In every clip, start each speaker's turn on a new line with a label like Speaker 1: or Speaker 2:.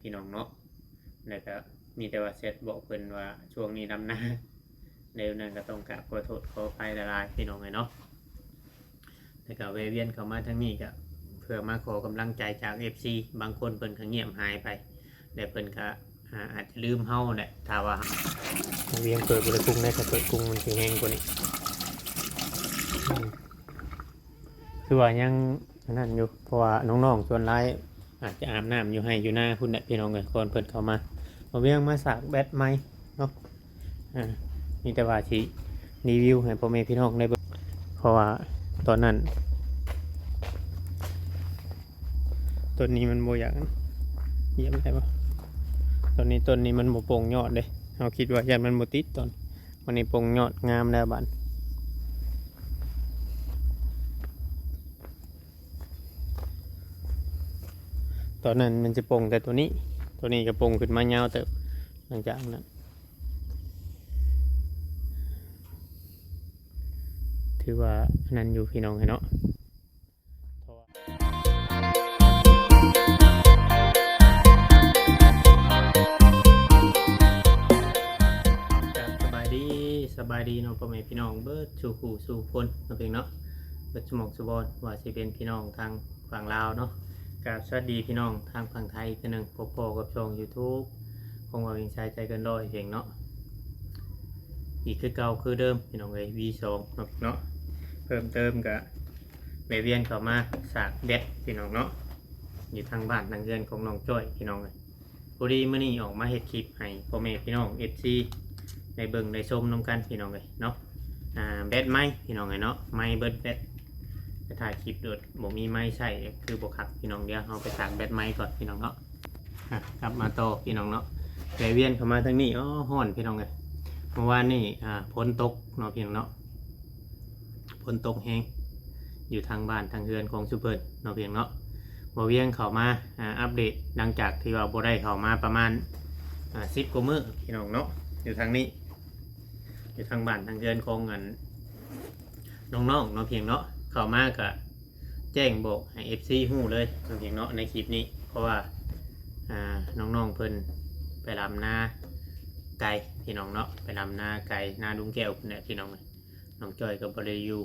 Speaker 1: พี่น้องเนาะแล้วก็มีแต่ว่าเสร็จบอกเพิ่นว่าช่วงนี้ดำนาเร็วนั้นก็ต้องกราบขอโทษขออภัยหลายๆพี่น้องเลยเนาะแล้วก็แวะเวียนเข้ามาทางนี้ก็เพื่อมาขอกำลังใจจาก FC บางคนเพิ่นก็เงียบหายไปแต่เพิ่นก็อาจจะลืมเฮาแหละถ้าว่าเวียงเปิดบ่ได้กุ้งได้ถ้าเปิดกุ้งมันสิแห้งกว่านี้คือว่ายังนั่นอยู่เพราะว่าน้องๆส่วนหลายอาจจะอาบน้ำอยู่ให้อยู่หน้าพุ่นแหละพี่น้องเลยคนเพิ่นเข้ามาเวียงมาสากแบตใหม่เนาะมีแต่ว่าสิรีวิวให้พ่อแม่พี่น้องได้เบิ่งเพราะว่าตอนนั้นต้นนี้มันบ่อยากเหยียบได้ปะต้นนี้มันบ่โป่งยอดเลยเราคิดว่ายันมันบ่ติดต้นวันนี้โป่งยอดงามแล้วบัดตอนนั้นมันจะโป่งแต่ตัวนี้ก็โป่งขึ้นมายาวเติบหลังจากนั้นถือว่านั่นอยู่พี่น้องเนาะสบายดีเนาะพ่อแม่พี่น้องเบิดสู่คู่สู่คนเนาะเพียงเนาะเบิดสมองสุบอนว่าสิเป็นพี่น้องทางฝั่งลาวเนาะกับสวัสดีพี่น้องทางฝั่งไทยกันหนึ่งพบกับช่อง YouTube คงว่าวิงใช้ใจกันร้อยเพียงเนาะอีกคือเก่าคือเดิมพี่น้องเลย V2 เนาะเพิ่มเติมกับแวะเวียนเข้ามาสากเด็ดพี่น้องเนาะอยู่ทางบ้านทางเรือนของน้องจ้อยพี่น้องเลยพอดีมื้อนี้ออกมาเฮ็ดคลิปให้พ่อแม่พี่น้อง FCในเบิ่งในชมน้ำกันพี่น้องเลยเนาะแบตไม้พี่น้องเลยเนาะไม้เบิร์ดแบตจะถ่ายคลิปโดดบ่มีไม้ใช่คือบกขับพี่น้องเดียวเอาไปสากแบตไม้ก่อนพี่น้องเนาะกลับมาโตพี่น้องเนาะแวะเวียนเข้ามาทางนี้ฮ้อนพี่น้องเลยเมื่อวานนี่ฝนตกเนาะพี่น้องเนาะฝนตกแห้งอยู่ทางบ้านทางเรือนของซูเปอร์เนาะพี่น้องเนาะบ่เวียงเข้ามาอัปเดตหลังจากที่ว่าบ่ได้เข้ามาประมาณ10 กว่ามื้อพี่น้องเนาะอยู่ทางนี้อยู่ทางบ้านทางเรือนของเงินน้องๆเนาะเพียงเนาะเข้ามาก็แจ้งบอกให้ FC ฮู้เลยเนาะเพียงเนาะในคลิปนี้เพราะว่าน้องๆเพิ่นไปลำนาไก่พี่น้องเนาะไปลำนาไก่นาดุงแก้วเนี่ยพี่น้องน้องจ้อยกับบริยู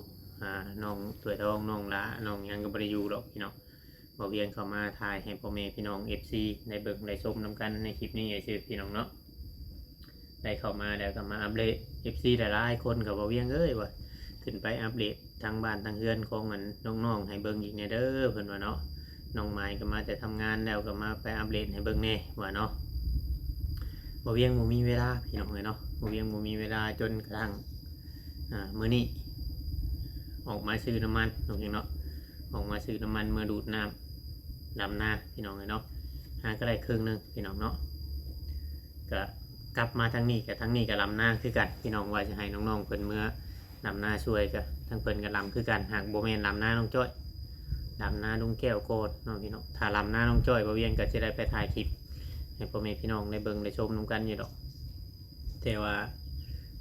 Speaker 1: น้องตัวทองน้องละน้องยังกับบริยูหรอกพี่น้องบอกเวียนเข้ามาถ่ายให้พ่อแม่พี่น้อง FC ได้เบิ่งได้ชมนำกันในคลิปนี้ไอ้ชื่อพี่น้องเนาะได้เข้ามาแล้วก็มาอัปเดต FC หลายๆคนกับบ่เวียงเอ้ยว่าขึ้นไปอัปเดตทางบ้านทางเรือนของมันน้องๆให้เบิ่งอีกแน่เด้อเพิ่นว่าเนาะน้องไม้ก็มาแต่ทำงานแล้วก็มาไปอัปเดตให้เบิ่งแน่ว่าเนาะบ่เวียงบ่มีเวลาพี่น้องเอ้ยเนาะบ่เวียงบ่มีเวลาจนกระทั่งมื้อนี้ออกมาซื้อน้ำมันน้องเพียงเนาะออกมาซื้อน้ำมันมาดูดน้ำดำนาพี่น้องเอ้ยเนาะก็ได้ครึ่งนึงพี่น้องเนาะก็กลับมาทางนี้กับทางนี้กับลำหน้าคือกันพี่น้องว่าจะให้น้องๆเพิ่นเมื่อลำหน้าช่วยกับทั้งเพิ่นกับลำคือกันหากโบแมนลำหน้าน้องจ้อยลำหน้าลุงแก้วโกดน้องพี่น้องถ้าลำหน้าน้องจ้อยบ่เวียนก็จะได้ไปถ่ายคลิปให้พ่อแม่พี่น้องได้เบิ่งได้ชมน้ำกันอยู่ดอกแต่ว่า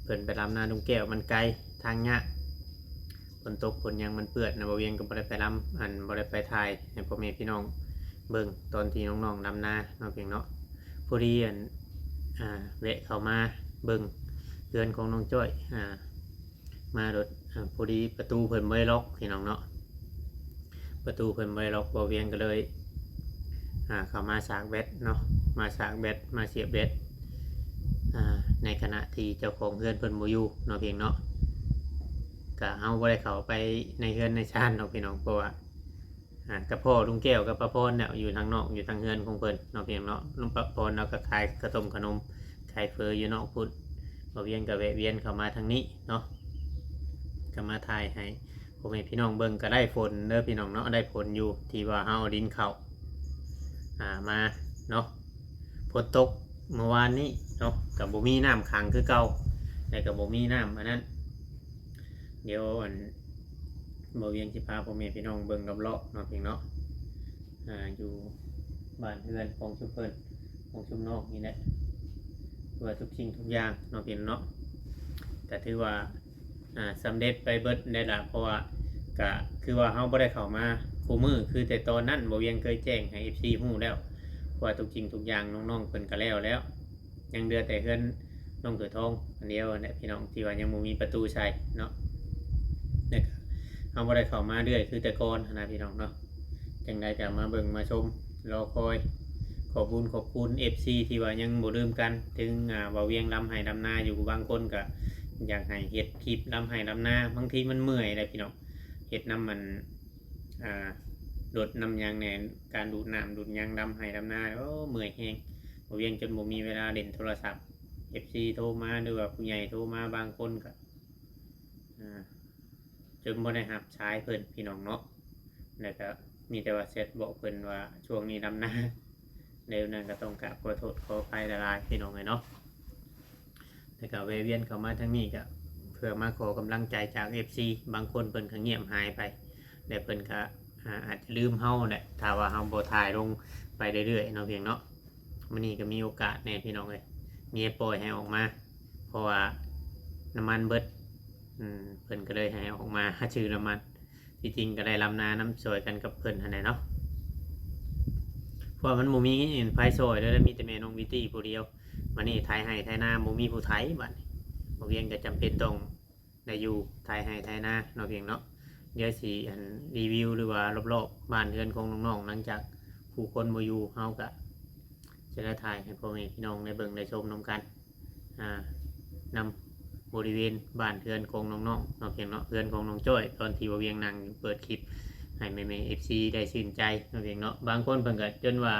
Speaker 1: เพิ่นไปลำหน้าลุงแก้วมันไกลทางยากฝนตกฝนยังมันเปื้อนนะบ่เวียนก็บ่ได้ไปลำบ่ได้ไปถ่ายให้พ่อแม่พี่น้องเบิ่งตอนที่น้องๆลำหน้าน้องเพียงเนาะพอดีแวะเข้ามาเบิ่งเรือนของน้องจ้อยมารถพอดีประตูเพิ่นไม่ล็อกพี่น้องเนาะประตูเพิ่นไม่ล็อกบ่เวียงก็เลยเข้ามาสากแบตเนาะมาสากแบตมาเสียบแบตในขณะที่เจ้าของเรือนเพิ่นบ่อยู่เนาะเพียงเนาะก็เฮาบ่ได้เข้าไปในเรือนในชานเนาะพี่น้องเพราะว่ากับพ่อลุงแก้วกับป้าพรเนี่ยอยู่ทางนอกอยู่ทางเรือนของเพิ่นเนาะเพียงเนาะลุงป้าพรเราก็ขายขนมขายเฟออยู่นอกพุ่นบ่เวียนกับแวะเวียนเข้ามาทางนี้เนาะก็มาถ่ายให้พ่อแม่พี่น้องเบิ่งก็ได้ผลเด้อพี่น้องเนาะได้ผลอยู่ที่ว่าเฮาเอาดินเข้ามาเนาะฝนตกเมื่อวานนี้เนาะกับบ่มีน้ำขังคือเก่าแต่กับบ่มีน้ำอันนั้นเดี๋ยวบ่เวียงสิพาพ่อแม่พี่น้องเบิ่งรอบๆเนาะพี่เนาะอยู่บ้านเรือนของชุมเพิ่นของชุมนอกนี่แหละตัวทุกสิ่งทุกอย่างเนาะพี่เนาะแต่ถือว่าสำเร็จไปเบิดได้ละเพราะว่าก็คือว่าเฮาบ่ได้เข้ามาคู่มือคือแต่ตอนนั้นบ่เวียงเคยแจ้งให้ FC ฮู้แล้ว เพราะว่าทุกจริงทุกอย่างน้องๆเพิ่นก็แล้วยังเหลือแต่เฮือนน้องเถือทองอันเดียวเนี่ยพี่น้องที่ว่ายังบ่มีประตูใช้เนาะเนี่ยเอาบ่ได้เข้ามาเรื่อยคือแต่ก่อนนะพี่น้องเนาะจังไดก็มาเบิ่งมาชมรอคอยขอบคุณ FC ที่ว่ายังบ่ลืมกันถึงว่าเวียงลำไห้ลำนาอยู่บางคนก็อยากให้เฮ็ดคลิปลำไห้ลำนาบางทีมันเมื่อยเลยพี่น้องเฮ็ดน้ำมันโดดน้ำยางแหนการดูดน้ำดูดยางดำไห้ดำนาโอ้เมื่อยแห้งบ่เวียงจนบ่มีเวลาเล่นโทรศัพท์ FC โทรมาหรือว่าผู้ใหญ่โทรมาบางคนก็จนบ่ได้รับสายเพิ่นพี่น้องเนาะแล้วก็มีแต่ว่าเสร็จบอกเพิ่นว่าช่วงนี้ดำนาเดี๋ยวนั้นก็ต้องกราบขอโทษขออภัยหลายๆพี่น้องเลยเนาะแต่ก็แวะเวียนเข้ามาทางนี้ก็เพื่อมาขอกำลังใจจาก FC บางคนเพิ่นก็เงียบหายไปแต่เพิ่นก็อาจจะลืมเฮาแหละถ้าว่าเฮาบ่ถ่ายลงไปเรื่อยๆเนาะเพียงเนาะมื้อนี้ก็มีโอกาสแน่พี่น้องเอ้ยมีปล่อยให้ออกมาเพราะว่าน้ำมันเบิดเพิ่นก็เลยให้ออกมาชื่อน้ำมันที่จริงก็ได้ลำนาน้ำสวยกันกับเพิ่นหั่นแหละเนาะเพราะมันบ่มีไฟซอยแล้วมีแต่แม่น้องวิตี้ผู้เดียวมื้อนี้ไทยให้ไทยนาบ่มีผู้ไทยบัดนี้บ่เพียงก็จำเป็นต้องได้อยู่ไทยให้ไทยนาเนาะเพียงเนาะเดี๋ยวสิรีวิวหรือว่ารอบๆบ้านเรือนของน้องๆหลังจากผู้คนบ่อยู่เฮาก็จะได้ถ่ายให้พ่อแม่พี่น้องได้เบิ่งได้ชมนำกันนำบริเวณบ้านเรือนของน้องๆเนาะเพียงเนาะเรือนของน้องจ้อยตอนที่บ่เวียงนั่งเปิดคลิปให้แม่ๆ FC ได้ชื่นใจเนาะเพียงเนาะบางคนเพิ่นก็จนว่า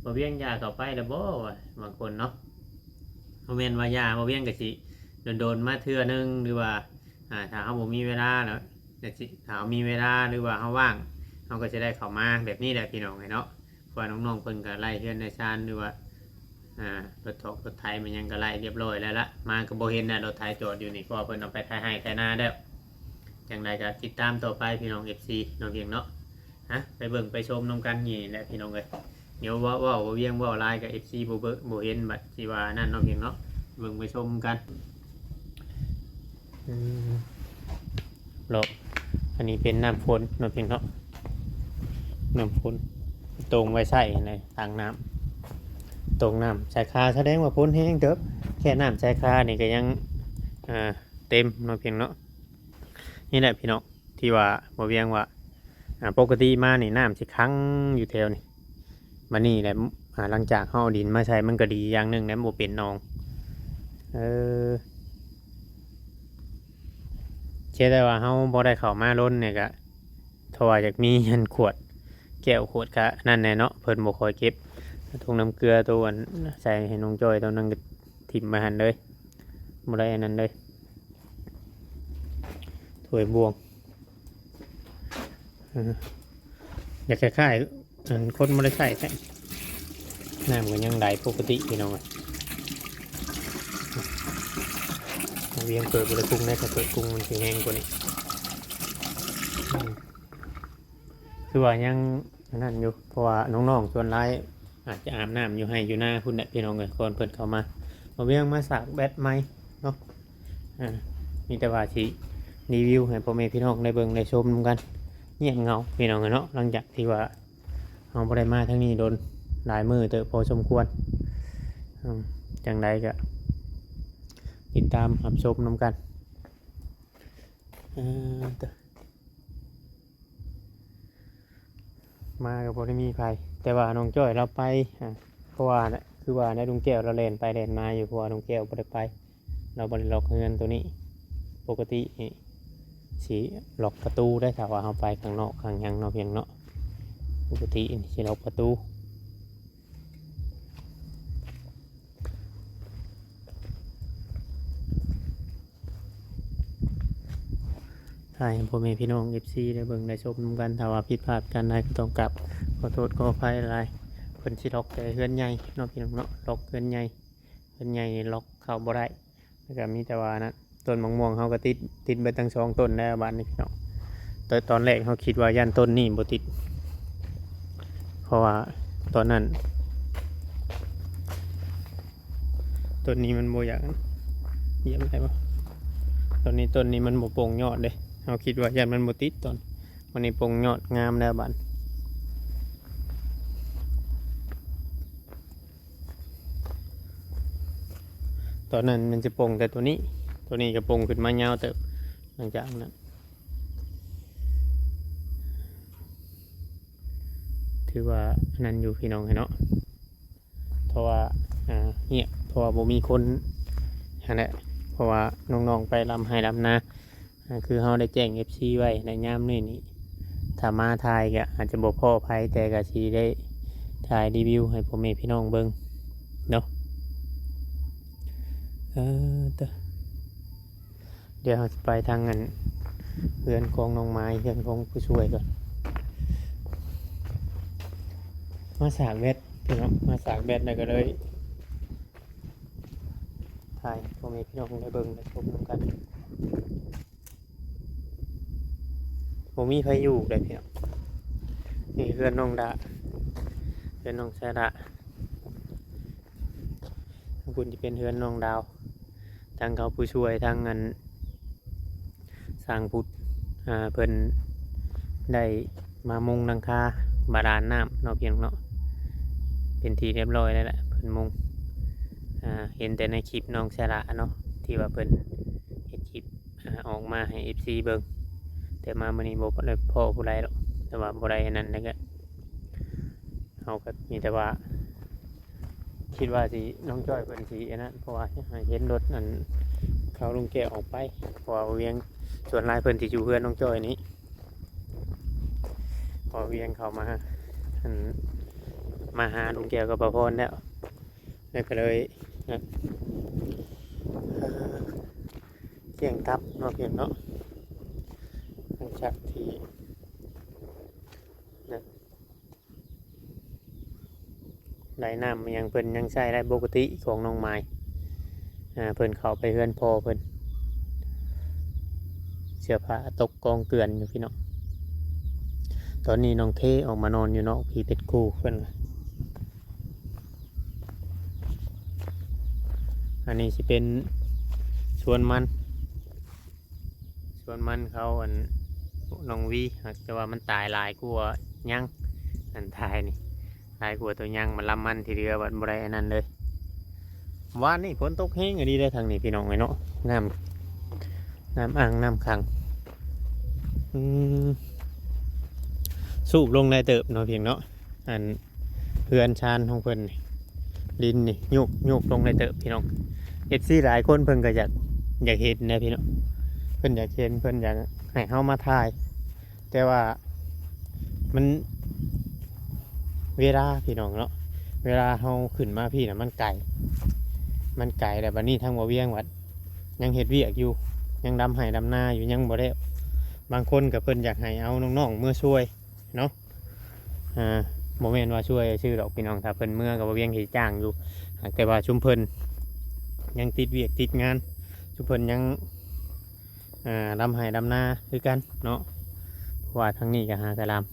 Speaker 1: บ่เวียงยาเข้าไปแล้วบ่ว่าบางคนเนาะบ่แม่นว่ายาบ่เวียงก็สิโดนๆมาเทื่อนึงหรือว่าถ้าเฮาบ่มีเวลาแล้วถ้ามีเวลาหรือว่าเขาว่างเขาก็จะได้เข้ามาแบบนี้แหละพี่น้องเนาะเพราะน้องๆเพิ่นก็ไล่เพื่อนในชานหรือว่ารถถกรถไถมันยังก็ไล่เรียบร้อยแล้วละมาก็บ่เห็นนะรถไถจอดอยู่นี่เพราะเพิ่นเอาไปไถให้ไถนาแล้วจังไดก็ติดตามต่อไปพี่น้อง FC น้องเพียงเนาะไปเบิ่งไปชมนำกันนี่แหละพี่น้องเอ้ยเดี๋ยวว่าบ่เวียงว่าไลน์กับ FC บ่เห็นบัดสิว่านั่นน้องเพียงเนาะเบิ่งไปชมกันหลบอันนี้เป็นน้ำฝนน้ำเพียงเนาะน้ำฝนตรงไว้ใส่ในทางน้ำตรงน้ำชายคาแสดงว่าฝนแห้งเด้อแค่น้ำชายคานี่ก็ยังเต็มน้ำเพียงเนาะนี่แหละพี่น้องที่ว่าบ่เวียงว่าปกติมานี่น้ำสิค้างอยู่แถวนี่มานี่แหละหลังจากเฮาดินมาใช้มันก็ดีอย่างหนึ่งแล้วบ่เป็นหนองเชื่อได้ว่าเฮาบ่ได้เข้ามาล้นเนี่ยก็ถ้าว่าอยากมีอันขวดแก้วขวดกะนั่นแน่เนาะเพิ่นบ่ค่อยเก็บถุงน้ำเกลือตัวใส่ให้น้องจ้อยตัวนั้นก็ถิ่มมาหั่นเลยบ่ได้อันนั้นเลยถ้วยบวงอยากคล้ายๆอันคนบ่ได้ใส่แท้น้ำก็ยังไหลปกติพี่น้องเวียงเปิดบ่ได้กุ้งได้ถ้าเปิดกุ้งมันสิแห้งกว่านี้คือว่ายังนั่นอยู่เพราะว่าน้องๆส่วนร้ายอาจจะอาบน้ำอยู่ให้อยู่หน้าคุณเนี่ยพี่น้องเลยคนเพิ่นเข้ามาเวียงมาสักแบตไหมเนาะมีแต่ว่าสิรีวิวให้พ่อแม่พี่น้องได้เบิ่งได้ชมกันเงียบเงาพี่น้องเนาะหลังจากที่ว่าเอาบ่ได้มาทั้งนี้โดนหลายมือเตอะพอสมควรจังใดก็ติดตามรับชมนำกันมากับพอได้มีใครแต่ว่าน้องจ้อยเราไปเพราะว่าคือว่าในลุงแก้วเราเล่นไปเล่นมาอยู่เพราะว่าลุงแก้วบ่ได้ไปเราบ่ได้ล็อกเงินตัวนี้ปกติสิล็อกประตูได้ถ้าว่าเราไปข้างนอกข้างยังเนาะเพียงเนาะปกติสิล็อกประตูให้พ่อแม่พี่น้อง FC ได้เบิ่งได้ชมกันถ้าว่าผิดพลาดกันได้ก็ต้องกลับขอโทษขออภัยหลายเพิ่นสิล็อกแต่เฮือนใหญ่เนาะพี่น้องเนาะล็อกเฮือนใหญ่นี่ล็อกเข้าบ่ได้แล้วก็มีแต่ว่านะต้นมะม่วงเฮาก็ติดไปทั้ง2ต้นแล้วบ้านนี้พี่น้องแต่ตอนแรกเฮาคิดว่าย่านต้นนี้บ่ติดเพราะว่าตอนนั้นต้นนี้มันบ่อยากเหยียบได้บ่ต้นนี้มันบ่โป่งยอดเด้เราคิดว่ายันมันบ่ติดตอนวันนี้ปงยอดงามแล้วบัด ตอนนั้นมันจะปงแต่ตัวนี้ก็ปงขึ้นมายาวเติบหลังจากนั้นถือว่านั่นอยู่พี่น้องเนาะเพราะว่าเงียบเพราะว่าบ่มีคนนั่นแหละเพราะว่าน้องๆไปลำให้ลำนาคือเขาได้แจ้ง FC ไว้ในยามนี่ถ้ามาถ่ายก็อาจจะบ่พอภัยแต่ก็สิได้ถ่ายรีวิวให้พ่อแม่พี่น้องเบิ่งเนาะเดี๋ยวเราจะไปทางนั้นเรือนของน้องไม้เรือนของผู้ช่วยก่อนมาสากเบ็ดพี่น้องมาสากเบ็ดแล้วก็เลยถ่ายพ่อแม่พี่น้องได้เบิ่งได้ชมน้ำกันผมมีไฟอยู่เลยพี่น้องนี่เรือนน้องดาเรือนน้องแซดะทางคุณจะเป็นเรือนน้องดาวทางเขาผู้ช่วยทางเงินสร้างพุทธเพิ่นได้มามุงหลังคาบาดาลน้ำเนาะเพียงเนาะเป็นทีเรียบร้อยแล้วแหละเพิ่นมุงเห็นแต่ในคลิปน้องแซดะเนาะที่ว่าเพิ่นเห็นคลิปออกมาให้ FC เบิ่งแต่มามื้อนี้บ่ได้พอผู้ใดหรอกแต่ว่าบ่ได้นั่นแล้วก็เฮาก็มีแต่ว่าคิดว่าสิน้องจ้อยเพิ่นสิอันนั้นเพราะว่าเห็นรถนั่นเขาลุงแกออกไปเพราะว่าเวียงส่วนหลายเพิ่นสิอยู่เพื่อนน้องจ้อยนี้พอเวียงเข้ามาหาลุงแก้วกับป้าพรแล้วก็เลยเสี่ยงทับเนาะเพียงเนาะหลังจากที่ไหลน้ำมันยังเพิ่นยังใช้ได้ปกติของน้องไม้เพิ่นเข้าไปเฮือนพอเพิ่นเสื้อผ้าตกกองเกลื่อนอยู่พี่น้องตอนนี้น้องเคออกมานอนอยู่เนาะพี่เป็ดกูเพิ่นอันนี้สิเป็นสวนมันเขาน้องวีแต่ว่ามันตายหลายกว่ายังอันตายนี่หลายกว่าตัวยังมันลำมันทีเดียวบัดบ่ได้อันนั้นเลยวันนี้ฝนตกแห้งดีได้ทางนี้พี่น้องไงเนาะน้ำอ่างน้ำขังสูบลงในเติบเนาะเพียงเนาะอันเพื่อนชานของเพิ่นดินนี่ยุบลงในเติบพี่น้องFCหลายคนเพิ่นก็อยากเห็นนะพี่น้องเพิ่นอยากเห็นเพิ่นอยากให้เฮามาถ่ายแต่ว่ามันเวลาพี่น้องเนาะเวลาเฮาขึ้นมาพี่น่ะมันไกลแต่บัดนี้ทางบ่เวียงวัดยังเฮ็ดเวียกอยู่ยังดำไห้ดำนาอยู่ยังบ่ได้บางคนก็เพิ่นอยากให้เอาน้องๆเมื่อช่วยเนาะบ่แม่นว่าช่วยชื่อดอกพี่น้องถ้าเพิ่นเมื่อก็บ่เวียงสิจ้างอยู่แต่ว่าชุมเพิ่นยังติดเวียกติดงานชุมเพิ่นยังดำไห้ดำนาคือกันเนาะว่าทางนี้ก็หากระลำ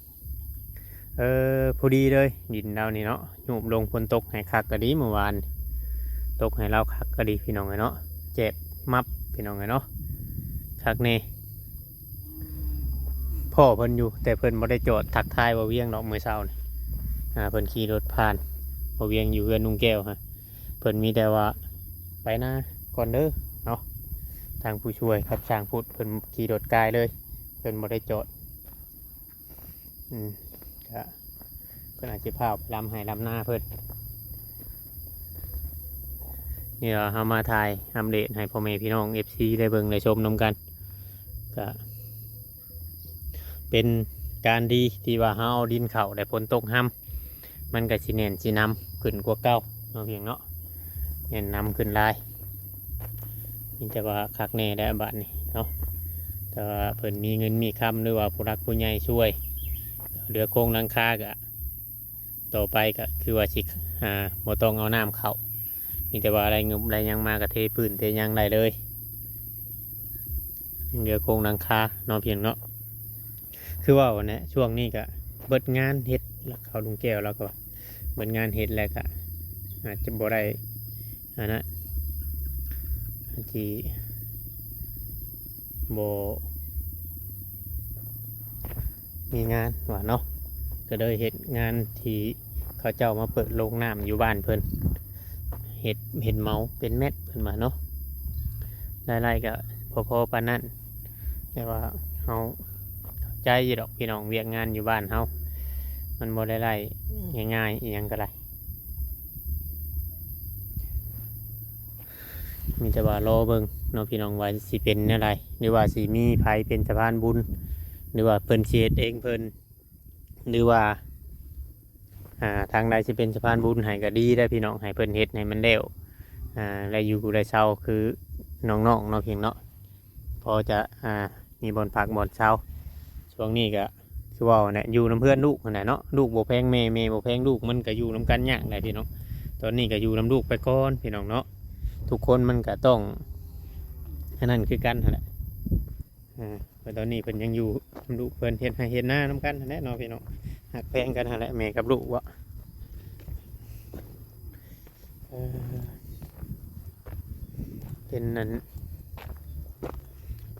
Speaker 1: พอดีเลยดินเรานี่เนาะหยุบลงฝนตกให้คักก็ดีเมื่อวานตกให้เราคักก็ดีพี่น้องไงเนาะเจ็บมับพี่น้องไงเนาะคักนี่พ่อเพิ่นอยู่แต่เพิ่นบ่ได้โจทย์ทักทายบ่เวียงดอกมือเช้านี่เพิ่นขี่รถผ่านบ่เวียงอยู่เฮือนลุงแก้วฮะเพิ่นมีแต่ว่าไปนะก่อนเด้อเนาะทางผู้ช่วยครับช่างพูดเพิ่นขี่รถกายเลยเพิ่นบ่ได้โจทย์ก็เพิ่นอาจจะพาไปลำให้ลำหน้าเพิ่นนี่เราเอามาถ่ายอัปเดตให้พ่อแม่พี่น้อง FC ได้เบิ่งได้ชมนำกันก็เป็นการดีที่ว่าเฮาเอาดินเข้าได้ฝนตกห้ำมันก็สิแน่นสินำขึ้นกว่าเก่าเนาะเพียงเนาะแน่นนำขึ้นลายนี่แต่ว่าคักแน่ได้บัดนี้เนาะแต่ว่าเพิ่นมีเงินมีคำหรือว่าผู้รักผู้ใหญ่ช่วยเหลือโครงหลังคาก็ต่อไปก็คือว่าสิบ่ต้องเอาน้ำเข้ามีแต่ว่าอะไรเงือบอะไรยังมากระเทพื้นเทยังได้เลยเหลือโครงหลังคาเนาะเพียงเนาะคือว่าวันนี้ช่วงนี้ก็เบิดงานเฮ็ดแล้วเขาลุงแก้วแล้วก็เบิดงานเฮ็ดแล้วก็อาจจะบ่ได้อันนั้นที่บ่มีงานว่าเนาะก็เลยเฮ็ดงานที่เขาเจ้ามาเปิดโรงน้ำอยู่บ้านเพิ่น เห็ดเมาเป็นเม็ดเพิ่นมาเนาะไล่ๆก็พอๆปานนั้นแต่ว่าเฮาใจอยู่ดอกพี่น้องเวียกงานอยู่บ้านเฮามันบ่ได้ไล่ง่ายๆอีหยังก็ได้มีแต่ว่ารอเบิ่งเนาะพี่น้องว่าสิเป็นแนวใดหรือว่าสิมีไผเป็นสะพานบุญหรือว่าเพิ่นสิเฮ็ดเองเพิ่นหรือว่าทางใดสิเป็นสะพานบุญให้ก็ดีได้พี่น้องให้เพิ่นเฮ็ดให้มันแล้วและอยู่ได้เช้าคือน้องๆเนาะเพียงเนาะพอจะมีบ่อนพักบ่อนเช้าช่วงนี้ก็คือว่าเนี่ยอยู่น้ำเพื่อนลูกนั่นแหละเนาะลูกบ่แพงแม่บ่แพงลูกมันก็อยู่น้ำกันยากได้พี่น้องตอนนี้ก็อยู่น้ำลูกไปก่อนพี่น้องเนาะทุกคนมันก็ต้องอันนั้นคือกันนั่นแหละแต่ตอนนี้เพิ่นยังอยู่น้ำลูกเพิ่นเฮ็ดให้เฮ็ดหน้าน้ำกันนั่นแหละเนาะพี่น้องหักแพงกันนั่นแหละแม่กับลูกวะเป็นนั้น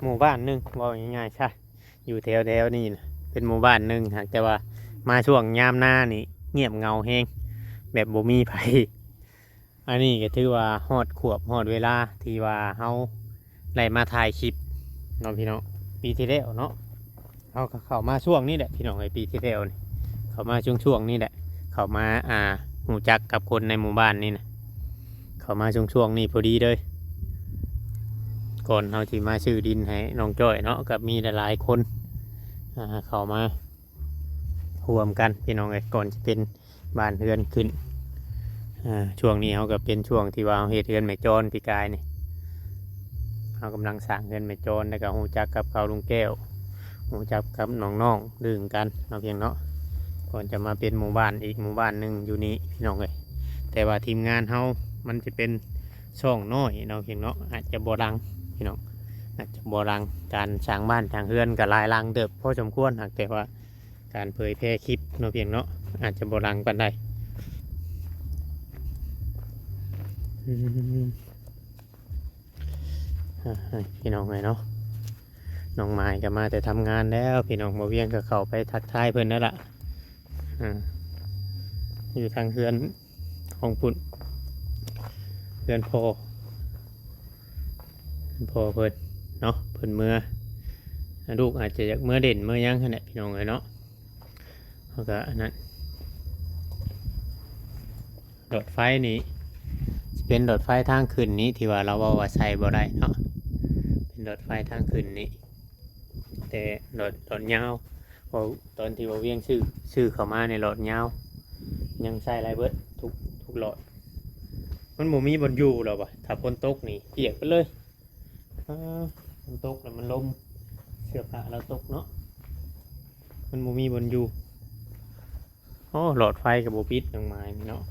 Speaker 1: หมู่บ้านหนึงว่าง่ายๆใช่อยู่แถวๆนี่นะเป็นหมู่บ้านหนึงหากแต่ว่ามาช่วงยามหน้านี่เงียบเงาแห้งแบบบ่มีไผอันนี้ก็ถือว่าฮอดขวบฮอดเวลาที่ว่าเฮาได้มาถ่ายคลิปเนาะพี่น้องปีที่แล้วเนาะเฮาก็เข้ามาช่วงนี้แหละพี่น้องไอ้ปีที่แล้วนี่เข้ามาช่วงนี้แหละเข้ามาหูจักกับคนในหมู่บ้านนี่นะเข้ามาช่วงนี้พอดีเลยก่อนเราที่มาซื้อดินให้น้องจ้อยเนาะกับมีหลายๆคนเข้ามาร่วมกันพี่น้องไอ้ก่อนจะเป็นบ้านเรือนขึ้นช่วงนี้เขาก็เป็นช่วงที่ว่าเฮ็ดเรือนแม่จรปีกายนี่เขากำลังสร้างเรือนแม่จรแล้วก็หูจักกับเขาลุงแก้วหูจักกับน้องๆดื่มกันเนาะเพียงเนาะก่อนจะมาเป็นหมู่บ้านอีกหมู่บ้านหนึ่งอยู่นี้พี่น้องเลยแต่ว่าทีมงานเขามันจะเป็นช่องน้อยเนาะเพียงเนาะอาจจะบ่ดังพี่น้องอาจจะบ่ดังการสร้างบ้านสร้างเรือนกับลายลังเติบพอสมควรหากแต่ว่าการเผยแพร่คลิปเนาะเพียงเนาะอาจจะบ่ดังปานใดพี่น้องไงเนาะน้องไม้ก็มาแต่ทำงานแล้วพี่น้องบ่เวียงก็เข้าไปทักทายเพิ่นนั่นแหละอยู่ทางเฮือนของปุ่นเฮือนพ่อเพิ่นเนาะเพิ่นเมื่อลูกอาจจะอยากเมื่อเด่นเมื่อยังขนาดพี่น้องเลยเนาะเขาก็อันนั้นหลอดไฟนี้เป็นหลอดไฟทางขึ้นนี้ที่ว่าเราว่าใส่บ่ได้เนาะเป็นหลอดไฟทางขึ้นนี้แต่หลอดยาวพอตอนที่ว่าเวียงชื่อเข้ามาในหลอดยาวยังใส่ไรเบิดทุกหลอดมันบ่มีบนอยู่หรอกวะถ้าฝนตกนี่เปียกไปเลยฝนตกแล้วมันลมเสื้อผ้าเราตกเนาะมันบ่มีบนอยู่หลอดไฟกับบ่ปิดอย่างไม้เนาะ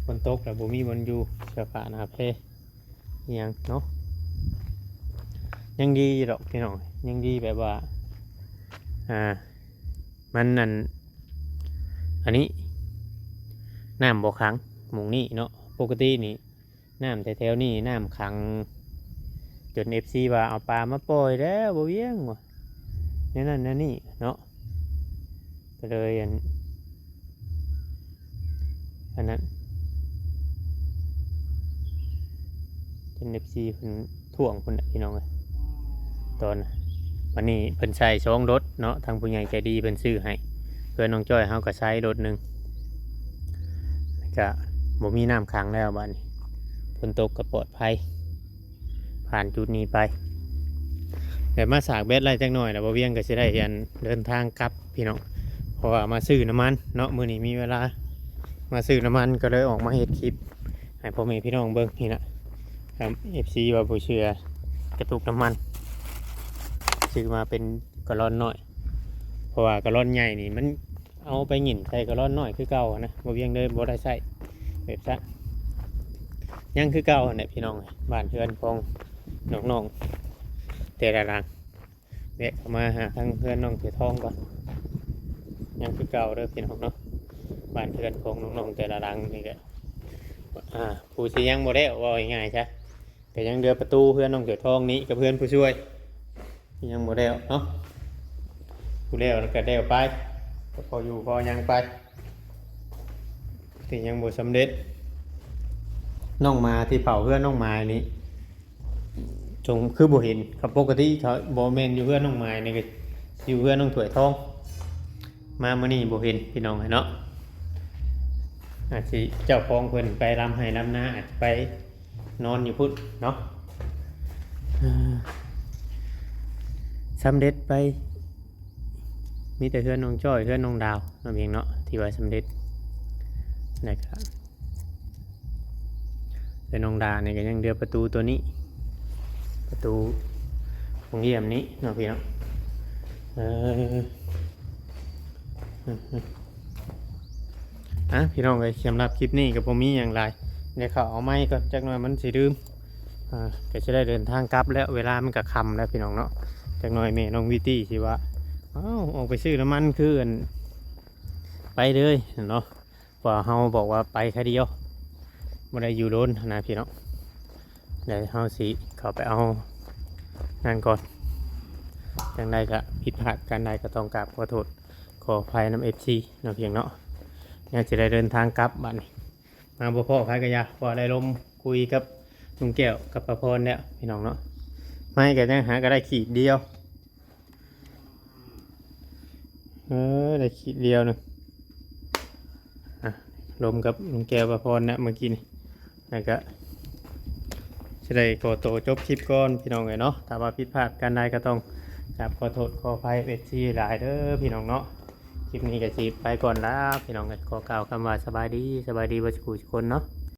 Speaker 1: ฝนตกแล้วบ่มีบนอยู่เสื้อผ้าหน้าเพยังเนาะยังดีดอกพี่น้องยังดีแบบว่ามันนั่นอันนี้น้ำบ่ขังหมู่นี่เนาะปกตินี่น้ำแถวๆนี่น้ำขังจน FC ว่าเอาปลามาปล่อยแล้วบ่เวียงว่ะนั่นนี่เนาะก็เลยอันนั้นจน FC เพิ่นท่วงเพิ่นพี่น้องเลยตอนวันนี้เพิ่นใช้2รถเนาะทางผู้ใหญ่ใจดีเพิ่นซื้อให้เพื่อนน้องจ้อยเฮาก็ใช้รถนึงก็บ่มีน้ำขังแล้วบ้านนี้ฝนตกก็ปลอดภัยผ่านจุดนี้ไปแต่มาสากเบ็ดไรจังหน่อยแล้วบ่เวียงก็สิได้เดินทางกลับพี่น้องเพราะว่ามาซื้อน้ำมันเนาะมื้อนี้มีเวลามาซื้อน้ำมันก็เลยออกมาเฮ็ดคลิปให้พ่อแม่พี่น้องเบิ่งนี่นะครับ FC ว่าบ่เชื่อกระตุกน้ำมันซื้อมาเป็นกะลอนน้อยเพราะว่ากะลอนใหญ่นี่มันเอาไปหยิ่นใส่กะลอนน้อยคือเก่านะบ่เวียงเลยบ่ได้ใส่แบบซะยังคือเก่าเนี่ยพี่น้องบ้านเฮือนของน้องๆแต่ละหลังแวะเข้ามาหาทางเพื่อนน้องเสือทองก่อนยังคือเก่าเด้อพี่น้องเนาะบ้านเฮือนของน้องๆแต่ละหลังนี่ก็ผู้ที่ยังบ่ได้ว่าง่ายๆใช่แต่ยังเดือประตูเพื่อนน้องเสือทองนี้กับเพื่อนผู้ช่วยยังบ่ได้เนาะผู้เลี้ยวก็ได้ไปพออยู่พอยังไป ที่ยังบ่สำเร็จน้องมาที่เผาเพื่อนน้องไม้นี้จงคือบ่เห็นครับปกติเขาบ่แม่นอยู่เพื่อนน้องไม้นี่ก็อยู่เพื่อนน้องถ้วยทองมามื้อนี้บ่เห็นพี่น้องเนาะอาจสิเจ้าของเพิ่นไปรำให้รำนาอาจไปนอนอยู่พุ่นเนาะสำเร็จไปมีแต่เพื่อนน้องจ้อยเพื่อนน้องดาวนั่นเองเนาะที่ว่าสำเร็จนะครับแต่น้องดาเนี่ยก็ยังเดือประตูตัวนี้ประตูของเยี่ยมนี้เนาะพี่เนาะพี่น้องเลยสำหรับคลิปนี้กับผมมีอย่างไรเดี๋ยวเขาเอาไม้ก่อนจักหน่อยมันสิลืมก็จะได้เดินทางกลับแล้วเวลามันก็ค่ำแล้วพี่น้องเนาะจักหน่อยแม่น้องวิตี้สิว่าออกไปซื้อน้ำมันคือไปเลยเนาะพอเฮาบอกว่าไปแค่เดียวไม่ได้อยู่โดนนะพี่น้องเดี๋ยวเฮาสิเข้าไปเอานั่นก่อนจังใดก็ผิดพลาดกันใดก็ต้องกราบขอโทษขออภัยน้ำFCเนาะเพียงเนาะเนี่ยจะได้เดินทางกลับบ้านมาบ่พ่อพายกระยาพอได้ลมคุยกับลุงแก้วกับประพรเนี่ยพี่น้องเนาะไม่ก็ยังหาก็ได้ขีดเดียวได้ขีดเดียวนึงลมกับลุงแก้วประพรเนี่ยเมื่อกี้นี่แล้วก็จะได้ขอโตจบคลิปก่อนพี่น้องเลยเนาะถ้าว่าผิดพลาดกันใดก็ต้องกราบขอโทษขออภัยFCหลายเด้อพี่น้องเนาะคลิปนี้ก็สิไปก่อนแล้วพี่น้องก็ขอกล่าวคำว่าสบายดีบ่ทุกคนเนาะ